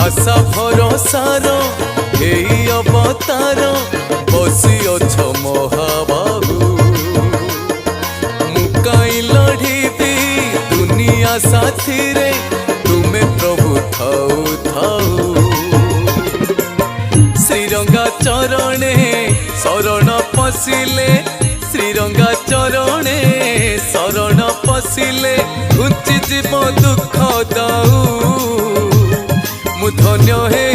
आशा भरोसार एई अवतार बसी अछ महाबाहु मुकाई लढ़ी दुनिया साथी रे तुमे प्रभु थाऊ थाऊ श्रीरंगा चरणे शरण पशिले श्रीरंगा चरणे शरण पशिले घुंची जीव दुख दाऊ मु धन्य हे